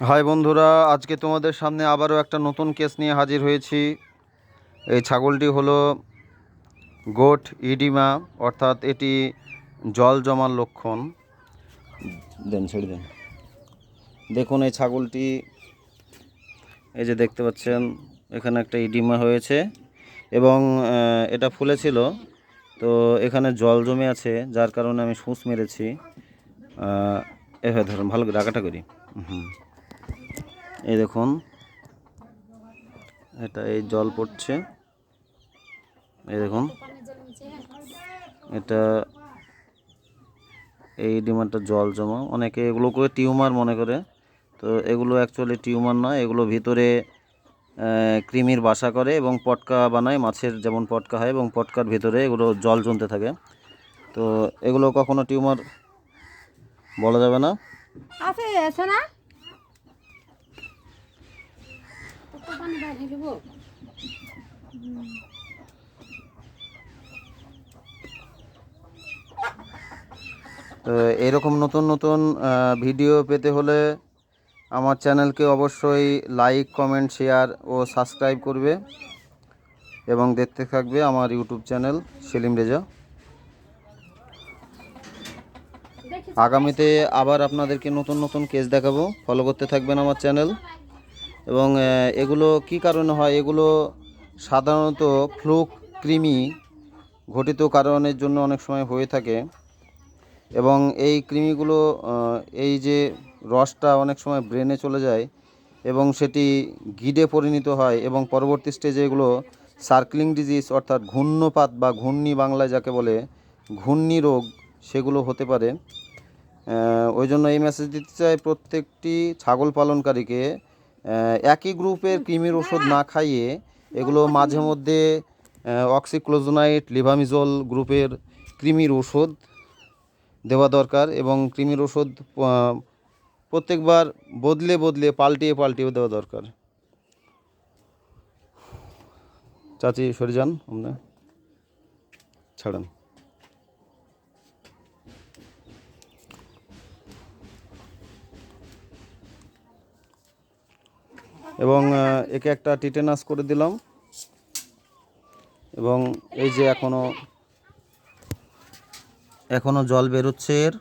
High বন্ধুরা, আজকে তোমাদের সামনে আবারও একটা নতুন কেস নিয়ে হাজির হয়েছি। এই ছাগলটি হলো গোট ইডিমা, অর্থাৎ এটি জল জমার লক্ষণ। ছেড়ে দেন। দেখুন এই ছাগলটি, এই যে দেখতে পাচ্ছেন এখানে একটা ইডিমা হয়েছে এবং এটা ফুলেছিল, তো এখানে জল জমে আছে, যার কারণে আমি সূঁচ মেরেছি। এভাবে ধরুন, ভালো করে রাখাটা করি। এই দেখুন, এটা এই জল পড়ছে, এই দেখুন এটা এই ডিমাটা জল জমা। অনেকে এগুলোকে টিউমার মনে করে, তো এগুলো অ্যাকচুয়ালি টিউমার নয়। এগুলো ভিতরে কৃমির বাসা করে এবং পটকা বানায়, মাছের যেমন পটকা হয়, এবং পটকার ভিতরে এগুলো জল জমতে থাকে। তো এগুলো কখনো টিউমার বলা যাবে না। তো এরকম নতুন নতুন ভিডিও পেতে হলে আমার চ্যানেলকে অবশ্যই লাইক, কমেন্ট, শেয়ার ও সাবস্ক্রাইব করবে এবং দেখতে থাকবে আমার ইউটিউব চ্যানেল সেলিম রেজা। আগামীতে আবার আপনাদেরকে নতুন নতুন কেস দেখাবো, ফলো করতে থাকবেন আমার চ্যানেল। এবং এগুলো কি কারণে হয়, এগুলো সাধারণত ফ্লুক কৃমি ঘটিত কারণের জন্য অনেক সময় হয়ে থাকে। এবং এই কৃমিগুলো এই যে রসটা অনেক সময় ব্রেনে চলে যায় এবং সেটি গিডে পরিণত হয়, এবং পরবর্তী স্টেজে এগুলো সার্কলিং ডিজিজ, অর্থাৎ ঘূর্ণপাত বা ঘূর্ণি বাংলায় যাকে বলে ঘূর্ণি রোগ, সেগুলো হতে পারে। ওই জন্য এই মেসেজ দিতে চাই প্রত্যেকটি ছাগল পালনকারীকে, একই গ্রুপের কৃমির ওষুধ না খাইয়ে এগুলো মাঝে মধ্যে অক্সিক্লোজোনাইট, লিভামিজল গ্রুপের কৃমির ওষুধ দেওয়া দরকার। এবং কৃমির ওষুধ প্রত্যেকবার বদলে বদলে পাল্টিয়ে দেওয়া দরকার। চাচি সরে যান, আমরা ছাড়েন। এবং একে একটা টিটেনাস করে দিলাম। এবং এই যে এখনো জল বেরোচ্ছে এর,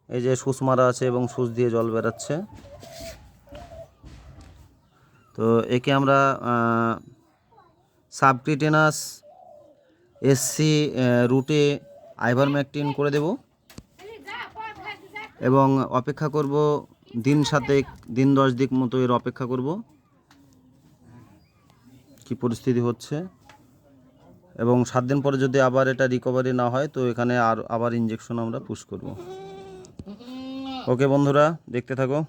এই যে সুচ মারা আছে এবং সুচ দিয়ে জল বেরাচ্ছে। তো একে আমরা সাবটিটেনাস এসসি রুটে আইভারমেকটিন করে দেব এবং অপেক্ষা করব দিন 10 দিন মতো এর অপেক্ষা করব কি পরিস্থিতি হচ্ছে। এবং 7 দিন পরে যদি আবার এটা রিকভারি না হয়, তো এখানে আবার ইঞ্জেকশন আমরা পুশ করব। ওকে বন্ধুরা, দেখতে থাকো।